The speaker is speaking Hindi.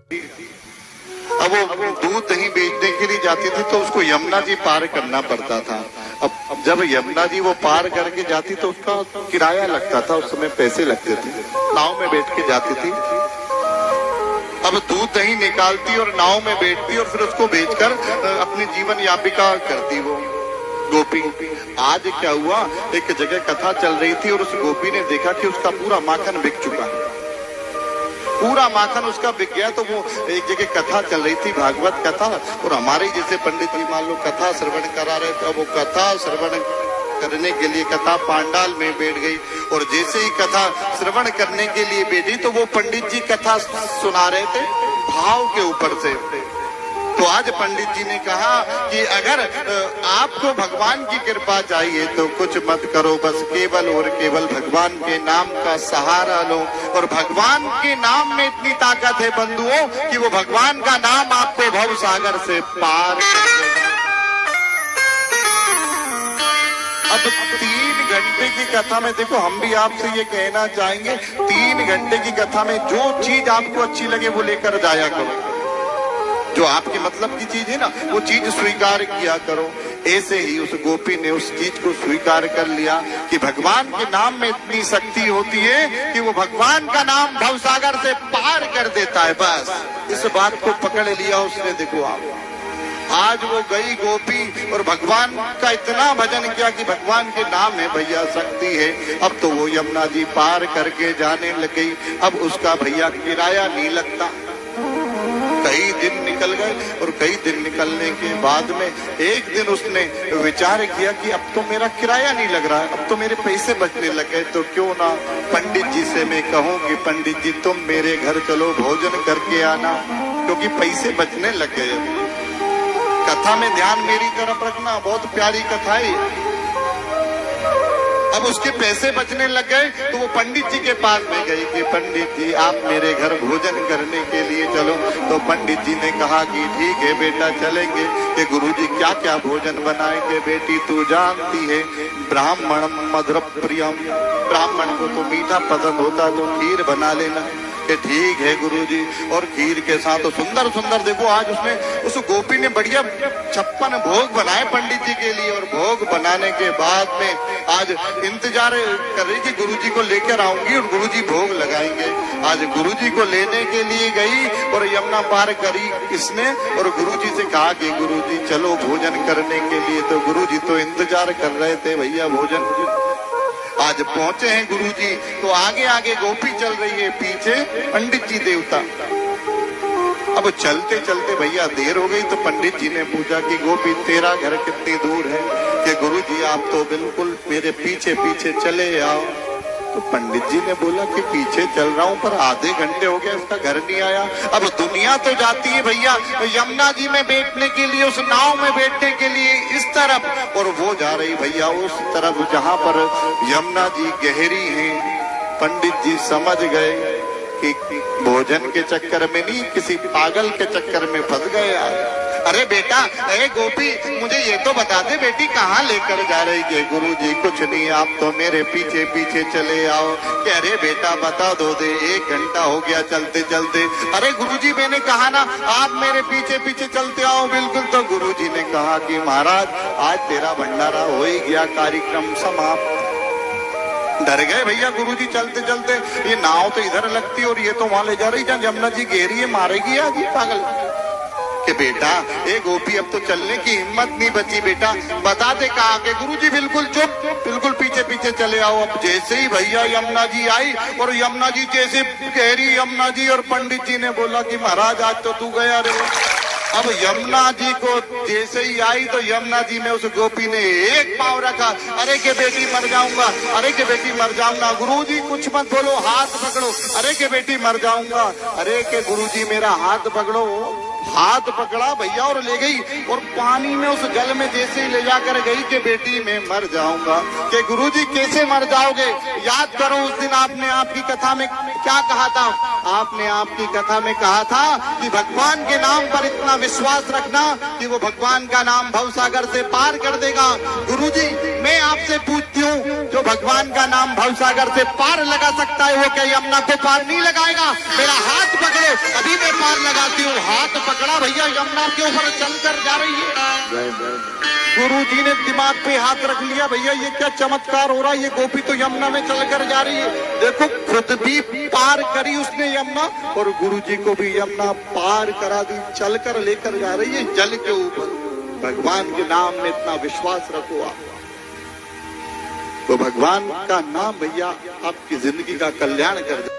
अब वो दूध दही बेचने के लिए जाती थी तो उसको यमुना जी पार करना पड़ता था। अब जब यमुना जी वो पार करके जाती तो उसका किराया लगता था, उस समय पैसे लगते थे। नाव में बैठ के जाती थी, अब दूध दही निकालती और नाव में बैठती और फिर उसको बेचकर अपनी जीवन यापिका करती वो गोपी। आज क्या हुआ, एक जगह कथा चल रही थी और उस गोपी ने देखा कि उसका पूरा माखन बिक चुका है, पूरा माखन उसका बिक गया। तो वो एक जगह कथा चल रही थी, भागवत कथा, और हमारे जैसे पंडित जी मान लो कथा श्रवण करा रहे थे। अब वो कथा श्रवण करने के लिए कथा पांडाल में बैठ गई और जैसे ही कथा श्रवण करने के लिए बैठी तो वो पंडित जी कथा सुना रहे थे भाव के ऊपर से। तो आज पंडित जी ने कहा कि अगर आपको भगवान की कृपा चाहिए तो कुछ मत करो, बस केवल और केवल भगवान के नाम का सहारा लो। और भगवान के नाम में इतनी ताकत है बंधुओं कि वो भगवान का नाम आपको भव सागर से पार कर देगा। अब 3 घंटे की कथा में देखो, हम भी आपसे ये कहना चाहेंगे 3 घंटे की कथा में जो चीज आपको अच्छी लगे वो लेकर जाया करो, जो आपके मतलब की चीज है ना वो चीज स्वीकार किया करो। ऐसे ही उस गोपी ने उस चीज को स्वीकार कर लिया कि भगवान के नाम में इतनी शक्ति होती है कि वो भगवान का नाम भवसागर से पार कर देता है। बस इस बात को पकड़ लिया उसने। देखो आप, आज वो गई गोपी और भगवान का इतना भजन किया कि भगवान के नाम में भैया शक्ति है। अब तो वो यमुना जी पार करके जाने लग गई। अब उसका भैया किराया नहीं लगता। कई दिन निकल गए और कई दिन निकलने के बाद में एक दिन उसने विचार किया कि अब तो मेरा किराया नहीं लग रहा है, अब तो मेरे पैसे बचने लगे, तो क्यों ना पंडित जी से मैं कहूँ कि पंडित जी तुम मेरे घर चलो भोजन करके आना, क्योंकि पैसे बचने लग गए। कथा में ध्यान मेरी तरफ रखना, बहुत प्यारी कथा है। अब उसके पैसे बचने लग गए तो वो पंडित जी के पास में गई कि पंडित जी आप मेरे घर भोजन करने के लिए चलो। तो पंडित जी ने कहा कि ठीक है बेटा चलेंगे। कि गुरुजी क्या क्या भोजन बनाएंगे? बेटी तू जानती है ब्राह्मण मधुर प्रियम, ब्राह्मण को तो मीठा पसंद होता तो खीर बना लेना। कि ठीक है गुरुजी। और खीर के साथ तो सुंदर सुंदर, देखो आज उसने उस गोपी ने बढ़िया 56 भोग बनाए पंडित जी के लिए। और भोग बनाने के बाद में आज इंतजार कर रही कि गुरुजी को लेकर आऊंगी और गुरुजी भोग लगाएंगे। आज गुरुजी को लेने के लिए गई और यमुना पार करी इसने और गुरुजी से कहा कि गुरुजी चलो भोजन करने के लिए। तो गुरुजी तो इंतजार कर रहे थे भैया भोजन। आज पहुंचे हैं गुरुजी तो आगे आगे गोपी चल रही है, पीछे पंडित जी देवता। अब चलते चलते भैया देर हो गई तो पंडित जी ने पूछा कि गोपी तेरा घर कितनी दूर है? कि गुरुजी आप तो बिल्कुल मेरे पीछे पीछे चले आओ। तो पंडित जी ने बोला कि पीछे चल रहा हूँ पर आधे घंटे हो गए उसका घर नहीं आया। अब दुनिया तो जाती है भैया यमुना जी में बैठने के लिए, उस नाव में बैठने के लिए इस तरफ, और वो जा रही भैया उस तरफ जहाँ पर यमुना जी गहरी है। पंडित जी समझ गए कि भोजन के चक्कर में नहीं किसी पागल के चक्कर में फंस गए। अरे बेटा, अरे गोपी मुझे ये तो बता दे बेटी कहाँ लेकर जा रही है? गुरुजी कुछ नहीं, आप तो मेरे पीछे पीछे चले आओ। कि अरे बेटा बता दो दे, 1 घंटा हो गया चलते चलते। अरे गुरुजी मैंने कहा ना आप मेरे पीछे पीछे चलते आओ। बिल्कुल। तो गुरुजी ने कहा कि महाराज आज तेरा भंडारा हो ही गया, कार्यक्रम समाप्त। डर गए भैया गुरुजी चलते चलते, ये नाव तो इधर लगती और ये तो वहां ले जा रही जहाँ यमुना जी गहरी है, मारेगी आज ये पागल। कि बेटा ए गोपी अब तो चलने की हिम्मत नहीं बची, बेटा बता दे कहाँ के? गुरुजी बिल्कुल चुप, बिल्कुल पीछे पीछे चले आओ। अब जैसे ही भैया यमुना जी आई और यमुना जी जैसे गहरी यमुना जी, और पंडित जी ने बोला कि महाराज आज तो तू गया रे। अब यमुना जी को जैसे ही आई तो यमुना जी में उस गोपी ने एक पाँव रखा। अरे के बेटी मर जाऊंगा, अरे के बेटी मर जाऊंगा। गुरुजी कुछ मत बोलो, हाथ पकड़ो। अरे के बेटी मर जाऊंगा। अरे के गुरुजी मेरा हाथ पकड़ो। हाथ पकड़ा भैया और ले गई और पानी में उस जल में जैसे ही ले जाकर गई कि बेटी मैं मर जाऊंगा। कि गुरुजी कैसे मर जाओगे? याद करो उस दिन आपने आपकी कथा में क्या कहा था? आपने आपकी कथा में कहा था कि भगवान के नाम पर इतना विश्वास रखना कि वो भगवान का नाम भवसागर से पार कर देगा। गुरुजी मैं आपसे पूछती हूँ, जो भगवान का नाम भवसागर से पार लगा सकता है वो क्या यमुना को पार नहीं लगाएगा? मेरा हाथ पकड़ो, अभी मैं गुहार लगाती हूँ, हाथ पकड़ा भैया, यमुना के ऊपर चलकर जा रही है। गुरु जी ने दिमाग पे हाथ रख लिया, भैया ये क्या चमत्कार हो रहा है, ये गोपी तो यमुना में चलकर जा रही है। देखो खुद भी पार करी उसने यमुना, और गुरु जी को भी यमुना पार करा दी, चलकर लेकर जा रही है जल के ऊपर। भगवान के नाम में इतना विश्वास रखो आप, तो भगवान का नाम भैया आपकी जिंदगी का कल्याण कर दे।